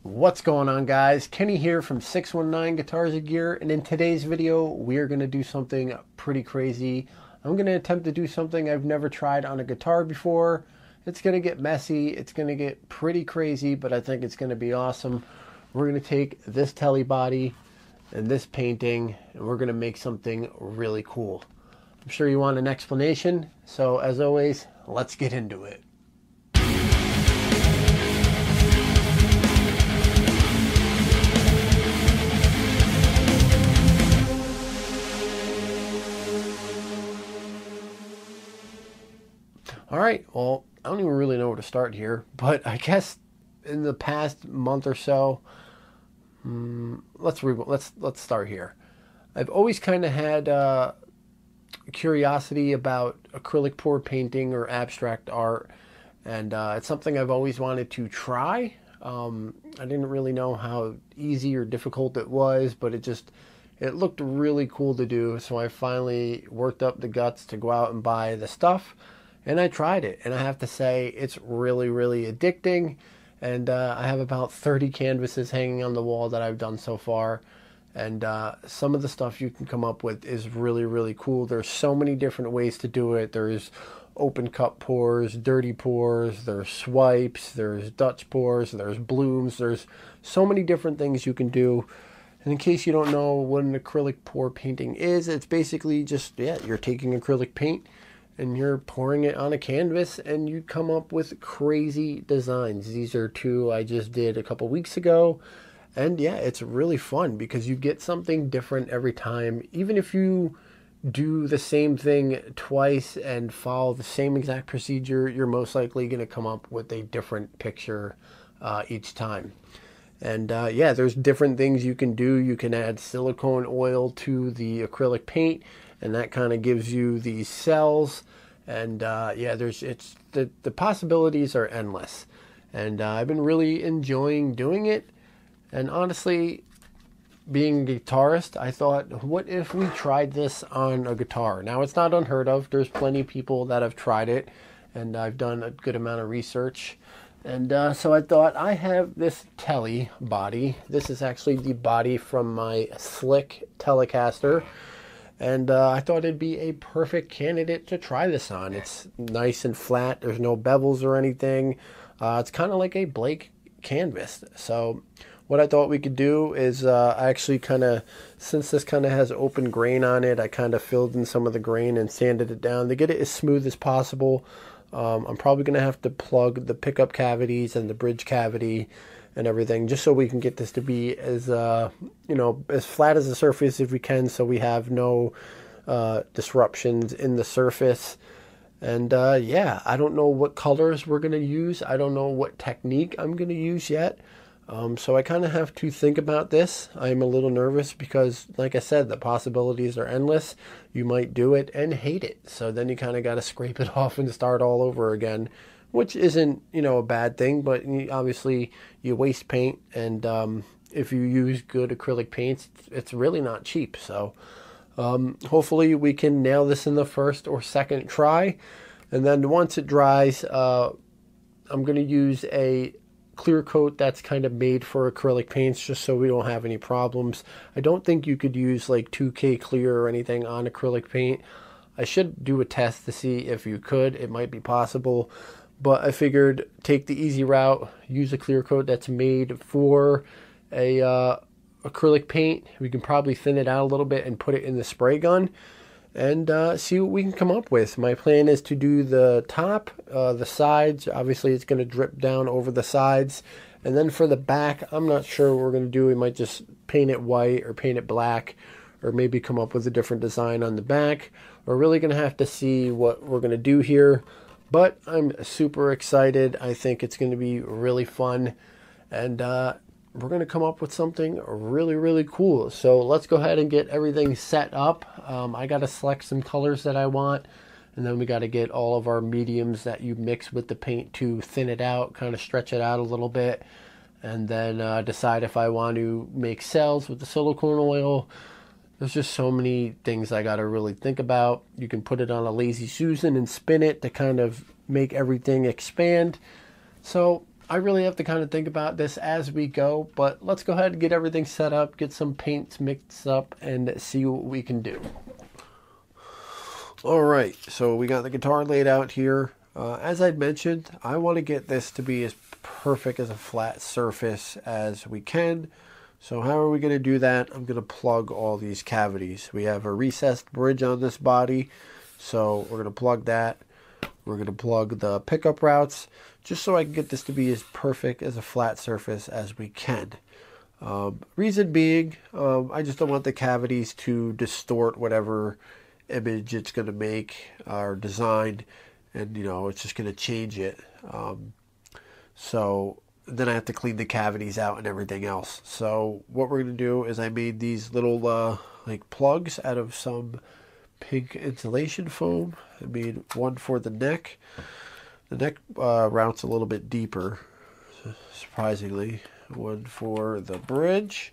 What's going on, guys? Kenny here from 619 Guitars and Gear, and in today's video we're going to do something pretty crazy. I'm going to attempt to do something I've never tried on a guitar before. It's going to get messy, it's going to get pretty crazy, but I think it's going to be awesome. We're going to take this telly body and this painting and we're going to make something really cool. I'm sure you want an explanation, so as always, let's get into it. All right, well, I don't even really know where to start here, but I guess in the past month or so, let's start here. I've always kind of had curiosity about acrylic pour painting or abstract art, and it's something I've always wanted to try. I didn't really know how easy or difficult it was, but it looked really cool to do, so I finally worked up the guts to go out and buy the stuff. And I tried it, and I have to say it's really, really addicting. And I have about 30 canvases hanging on the wall that I've done so far. And some of the stuff you can come up with is really, really cool. There's so many different ways to do it. There's open cup pours, dirty pours, there's swipes, there's Dutch pours, there's blooms. There's so many different things you can do. And in case you don't know what an acrylic pour painting is, it's basically just, you're taking acrylic paint and you're pouring it on a canvas and you come up with crazy designs. These are two I just did a couple weeks ago, and yeah, it's really fun because you get something different every time. Even if you do the same thing twice and follow the same exact procedure, you're most likely going to come up with a different picture each time. And yeah, there's different things you can do. You can add silicone oil to the acrylic paint, and that kind of gives you these cells. And yeah, the possibilities are endless. And I've been really enjoying doing it. And honestly, being a guitarist, I thought, what if we tried this on a guitar? Now, it's not unheard of. There's plenty of people that have tried it, and I've done a good amount of research. And so I thought, I have this telly body. This is actually the body from my Slick Telecaster. And I thought it'd be a perfect candidate to try this on. It's nice and flat. There's no bevels or anything. It's kind of like a blank canvas. So what I thought we could do is I actually kind of, since this kind of has open grain on it, I kind of filled in some of the grain and sanded it down to get it as smooth as possible. I'm probably going to have to plug the pickup cavities and the bridge cavity and everything, just so we can get this to be as as flat as the surface if we can, so we have no disruptions in the surface. And yeah, I don't know what colors we're going to use. I don't know what technique I'm going to use yet. So I kind of have to think about this. I'm a little nervous because, like I said, the possibilities are endless. You might do it and hate it, so then you kind of got to scrape it off and start all over again, which isn't, a bad thing, but obviously you waste paint, and if you use good acrylic paints, it's really not cheap. So hopefully we can nail this in the first or second try, and then once it dries, I'm going to use a clear coat that's kind of made for acrylic paints, just so we don't have any problems. I don't think you could use like 2K clear or anything on acrylic paint. I should do a test to see if you could. It might be possible. But I figured take the easy route, use a clear coat that's made for a acrylic paint. We can probably thin it out a little bit and put it in the spray gun and see what we can come up with. My plan is to do the top, the sides. Obviously, it's going to drip down over the sides. And then for the back, I'm not sure what we're going to do. We might just paint it white or paint it black, or maybe come up with a different design on the back. We're really going to have to see what we're going to do here. But I'm super excited. I think it's going to be really fun. And we're going to come up with something really, really cool. So let's go ahead and get everything set up. I got to select some colors that I want. And then we got to get all of our mediums that you mix with the paint to thin it out, kind of stretch it out a little bit. And then decide if I want to make cells with the silicone oil. There's just so many things I got to really think about. You can put it on a Lazy Susan and spin it to kind of make everything expand. So I really have to kind of think about this as we go, but let's go ahead and get everything set up, get some paints mixed up, and see what we can do. All right, so we got the guitar laid out here. As I mentioned, I want to get this to be as perfect as a flat surface as we can. So how are we going to do that? I'm going to plug all these cavities. We have a recessed bridge on this body, so we're going to plug that. We're going to plug the pickup routes, just so I can get this to be as perfect as a flat surface as we can. Reason being, I just don't want the cavities to distort whatever image it's going to make or design, and it's just going to change it. So then I have to clean the cavities out and everything else. So what we're going to do is I made these little like plugs out of some pink insulation foam. I made one for the neck. The neck route's a little bit deeper, surprisingly. One for the bridge,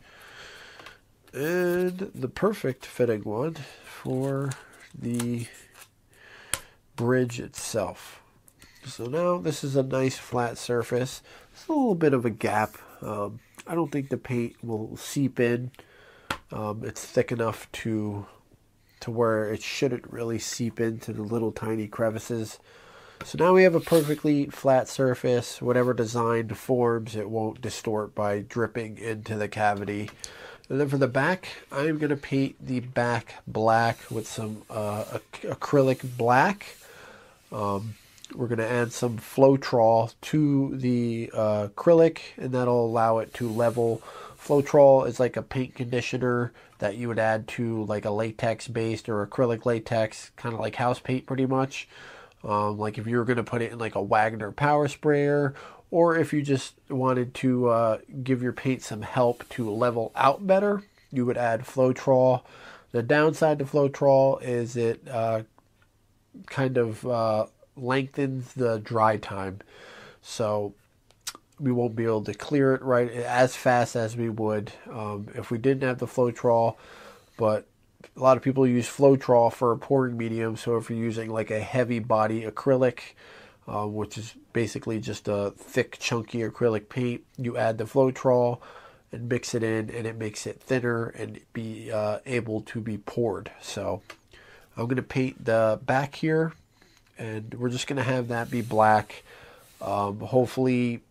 and the perfect fitting one for the bridge itself. So now this is a nice flat surface. It's a little bit of a gap. I don't think the paint will seep in. It's thick enough to where it shouldn't really seep into the little tiny crevices. So now we have a perfectly flat surface. Whatever design forms, it won't distort by dripping into the cavity. And then for the back, I'm going to paint the back black with some acrylic black. We're going to add some Floetrol to the acrylic, and that'll allow it to level. Floetrol is like a paint conditioner that you would add to like a latex-based or acrylic latex, kind of like house paint pretty much. Like if you were going to put it in like a Wagner power sprayer, or if you just wanted to give your paint some help to level out better, you would add Floetrol. The downside to Floetrol is it kind of lengthens the dry time, so we won't be able to clear it right as fast as we would if we didn't have the Floetrol. But a lot of people use Floetrol for a pouring medium, so if you're using like a heavy body acrylic, which is basically just a thick chunky acrylic paint, you add the Floetrol and mix it in, and it makes it thinner and be able to be poured. So I'm going to paint the back here, and we're just going to have that be black. Hopefully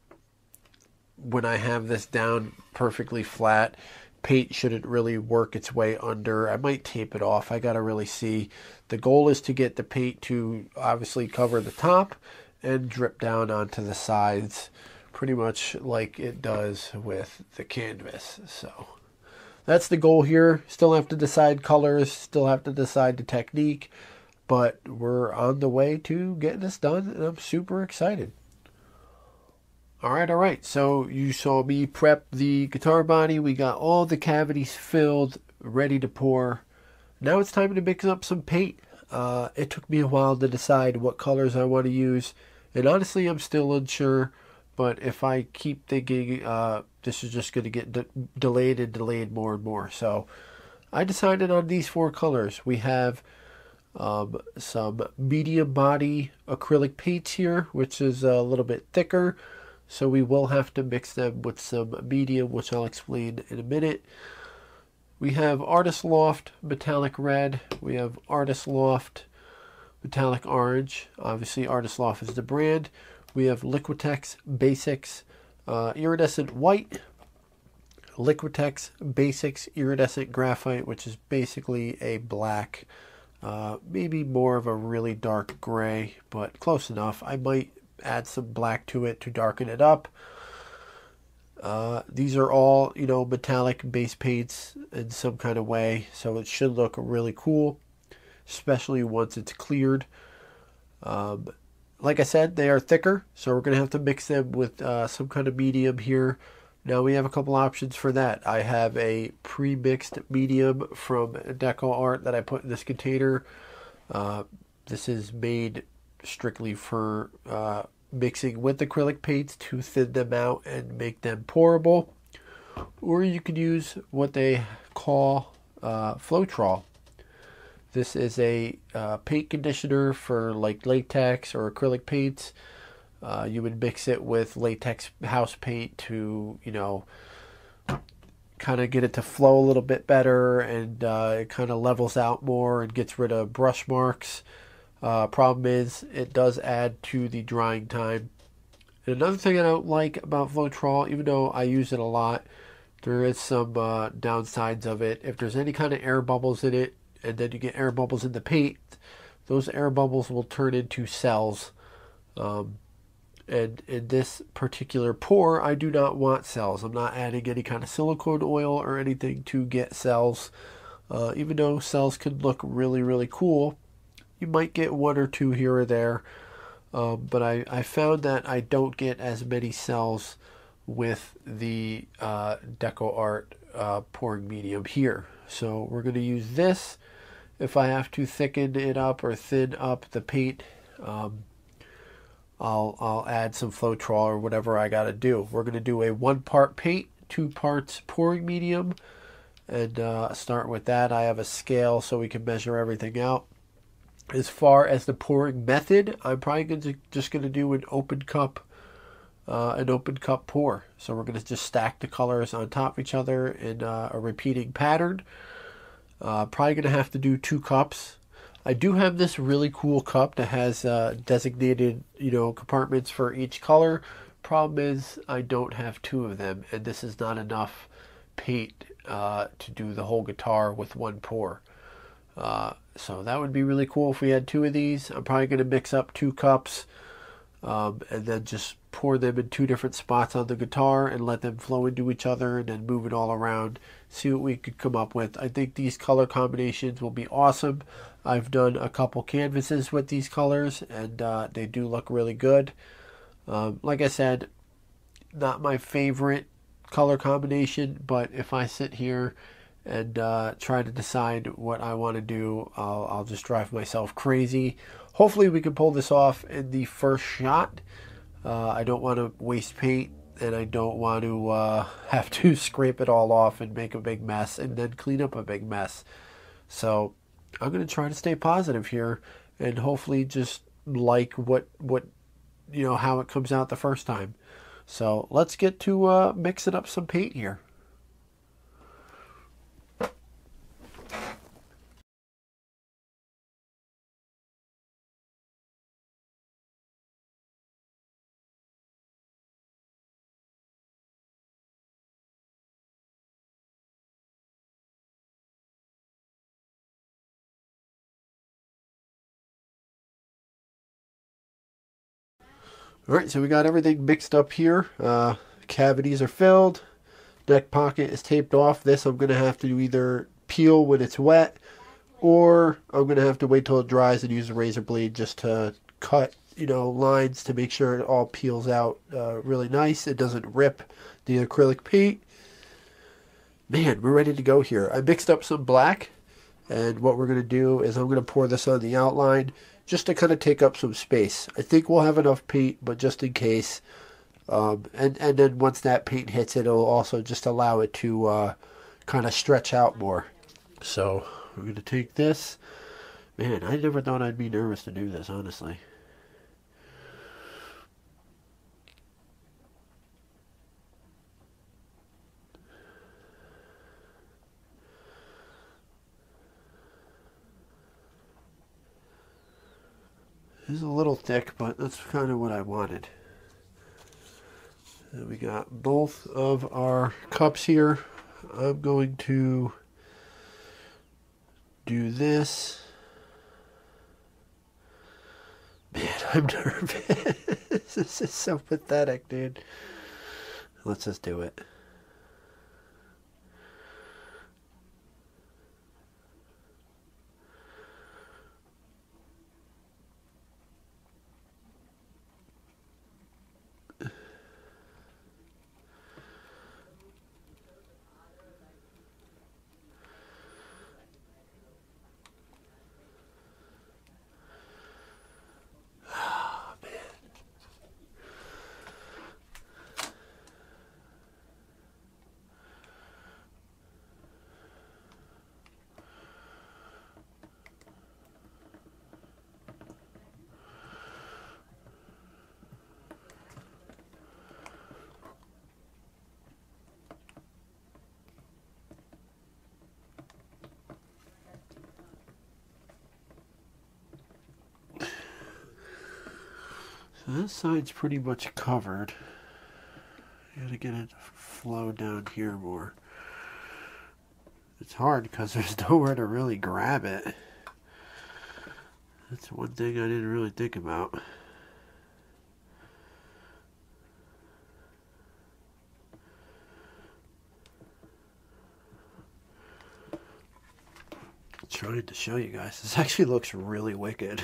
when I have this down perfectly flat, paint shouldn't really work its way under. I might tape it off. I got to really see. The goal is to get the paint to obviously cover the top and drip down onto the sides, pretty much like it does with the canvas. So that's the goal here. Still have to decide colors, still have to decide the technique, but we're on the way to getting this done, and I'm super excited. All right. So you saw me prep the guitar body. We got all the cavities filled, ready to pour. Now it's time to mix up some paint. It took me a while to decide what colors I want to use, and honestly, I'm still unsure. But if I keep thinking, this is just going to get delayed more and more. So I decided on these four colors. We have some medium body acrylic paints here, which is a little bit thicker. So we will have to mix them with some medium, which I'll explain in a minute. We have Artist Loft Metallic Red. We have Artist Loft Metallic Orange. Obviously, Artist Loft is the brand. We have Liquitex Basics Iridescent White. Liquitex Basics Iridescent Graphite, which is basically a black, maybe more of a really dark gray, but close enough. I might add some black to it to darken it up. These are all, metallic base paints in some kind of way, so it should look really cool, especially once it's cleared. Like I said, they are thicker, so we're going to have to mix them with some kind of medium here. Now we have a couple options for that. I have a pre-mixed medium from Deco Art that I put in this container. This is made strictly for mixing with acrylic paints to thin them out and make them pourable. Or you could use what they call Floetrol. This is a paint conditioner for like latex or acrylic paints. You would mix it with latex house paint to, kind of get it to flow a little bit better, and it kind of levels out more and gets rid of brush marks. Problem is, it does add to the drying time. And another thing I don't like about Floetrol, even though I use it a lot, there is some downsides of it. If there's any kind of air bubbles in it, and then you get air bubbles in the paint, those air bubbles will turn into cells. And in this particular pour, I do not want cells. I'm not adding any kind of silicone oil or anything to get cells. Even though cells can look really, really cool, you might get one or two here or there. But I found that I don't get as many cells with the Deco Art pouring medium here. So we're going to use this. If I have to thicken it up or thin up the paint, I'll add some Floetrol or whatever I got to do. We're going to do a 1 part paint, 2 parts pouring medium, and start with that. I have a scale so we can measure everything out. As far as the pouring method, I'm probably just going to do an open cup pour. So we're going to just stack the colors on top of each other in a repeating pattern. Probably going to have to do 2 cups. I do have this really cool cup that has designated, compartments for each color. Problem is, I don't have 2 of them, and this is not enough paint to do the whole guitar with 1 pour. So that would be really cool if we had 2 of these. I'm probably going to mix up 2 cups and then just pour them in 2 different spots on the guitar and let them flow into each other, and then move it all around, see what we could come up with. I think these color combinations will be awesome. I've done a couple canvases with these colors, and they do look really good. Like I said, not my favorite color combination, but if I sit here and try to decide what I want to do, I'll just drive myself crazy. Hopefully we can pull this off in the first shot. I don't want to waste paint, and I don't want to have to scrape it all off and make a big mess and then clean up a big mess. So I'm going to try to stay positive here and hopefully just like what how it comes out the first time. So let's get to mixing up some paint here. All right, so we got everything mixed up here. Cavities are filled. Neck pocket is taped off. This I'm going to have to either peel when it's wet, or I'm going to have to wait till it dries and use a razor blade just to cut, lines to make sure it all peels out really nice. It doesn't rip the acrylic paint. Man, we're ready to go here. I mixed up some black, and what we're going to do is I'm going to pour this on the outline just to kind of take up some space. I think we'll have enough paint, but just in case. And then once that paint hits it, it'll also just allow it to kind of stretch out more. So we're going to take this. Man, I never thought I'd be nervous to do this, honestly. It's a little thick, but that's kind of what I wanted. And we got both of our cups here. I'm going to do this. Man, I'm nervous. This is so pathetic, dude. Let's just do it. So this side's pretty much covered. I gotta get it to flow down here more. It's hard because there's nowhere to really grab it. That's one thing I didn't really think about. Trying to show you guys. This actually looks really wicked.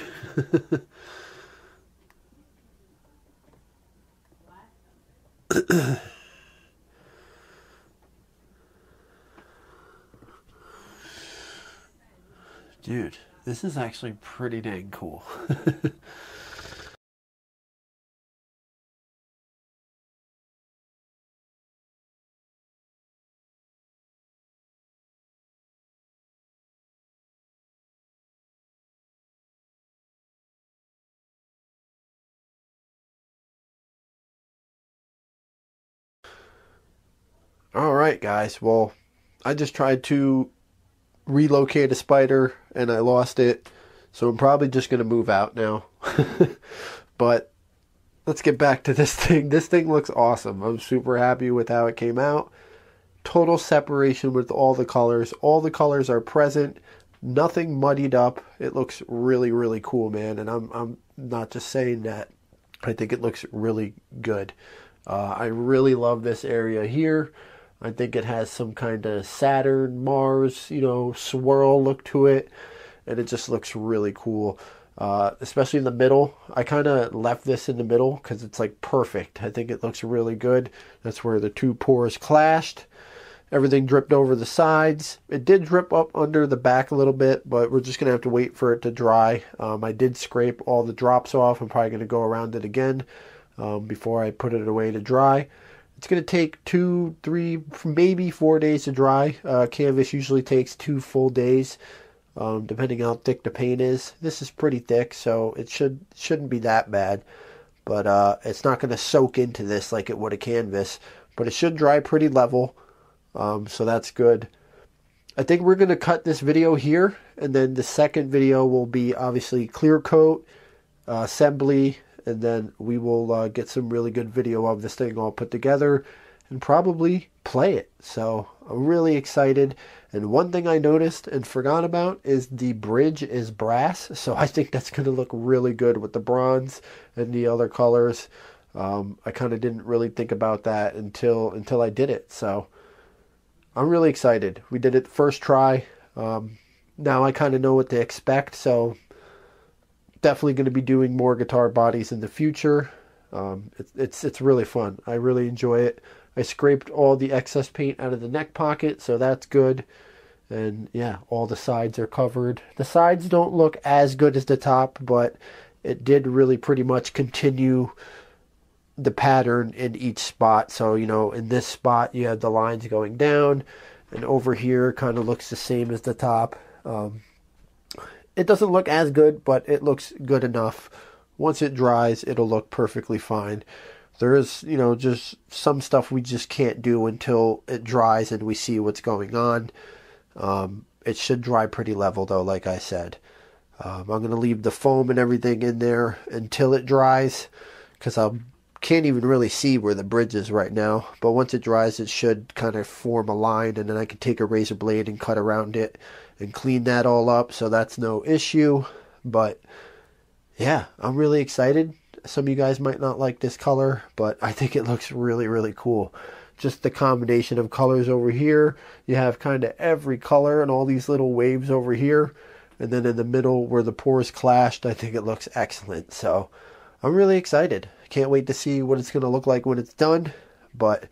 Dude, this is actually pretty dang cool. Alright guys, well, I just tried to relocate a spider and I lost it, so I'm probably just going to move out now. But let's get back to this thing. This thing looks awesome. I'm super happy with how it came out. Total separation with all the colors. All the colors are present. Nothing muddied up. It looks really, really cool, man. And I'm not just saying that. I think it looks really good. I really love this area here. I think it has some kind of Saturn, Mars, you know, swirl look to it. And it just looks really cool. Especially in the middle. I kind of left this in the middle because it's like perfect. I think it looks really good. That's where the two pores clashed. Everything dripped over the sides. It did drip up under the back a little bit, but we're just going to have to wait for it to dry. I did scrape all the drops off. I'm probably going to go around it again before I put it away to dry. It's going to take 2, 3, maybe 4 days to dry. Canvas usually takes 2 full days, depending how thick the paint is. This is pretty thick, so it shouldn't be that bad. But it's not going to soak into this like it would a canvas. But it should dry pretty level, so that's good. I think we're going to cut this video here, and then the second video will be obviously clear coat, assembly, and then we will get some really good video of this thing all put together and probably play it. So I'm really excited. And one thing I noticed and forgot about is the bridge is brass. So I think that's going to look really good with the bronze and the other colors. I kind of didn't really think about that until I did it. So I'm really excited. We did it first try. Now I kind of know what to expect. So definitely going to be doing more guitar bodies in the future. It's really fun. I really enjoy it. I scraped all the excess paint out of the neck pocket, so that's good. And yeah, all the sides are covered. The sides don't look as good as the top, but it did really pretty much continue the pattern in each spot. So, you know, in this spot you have the lines going down, and over here kind of looks the same as the top. It doesn't look as good, but it looks good enough. Once it dries, it'll look perfectly fine. There is, you know, just some stuff we just can't do until it dries and we see what's going on. It should dry pretty level, though, like I said. I'm going to leave the foam and everything in there until it dries, because I can't even really see where the bridge is right now. But once it dries, it should kind of form a line, and then I can take a razor blade and cut around it and clean that all up, so that's no issue. But yeah, I'm really excited. Some of you guys might not like this color, but I think it looks really, really cool. Just the combination of colors over here. You have kind of every color and all these little waves over here. And then in the middle where the pores clashed, I think it looks excellent. So I'm really excited. Can't wait to see what it's going to look like when it's done. But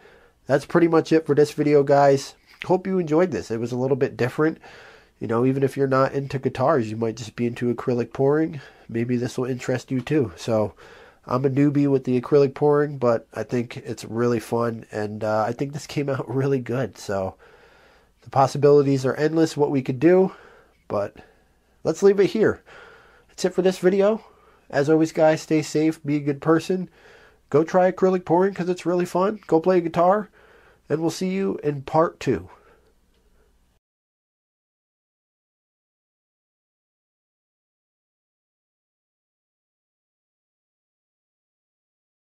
that's pretty much it for this video, guys. Hope you enjoyed this. It was a little bit different. You know, even if you're not into guitars, you might just be into acrylic pouring. Maybe this will interest you too. So I'm a newbie with the acrylic pouring, but I think it's really fun, and I think this came out really good. So the possibilities are endless what we could do, but let's leave it here. That's it for this video. As always, guys, stay safe, be a good person. Go try acrylic pouring because it's really fun. Go play guitar, and we'll see you in part 2.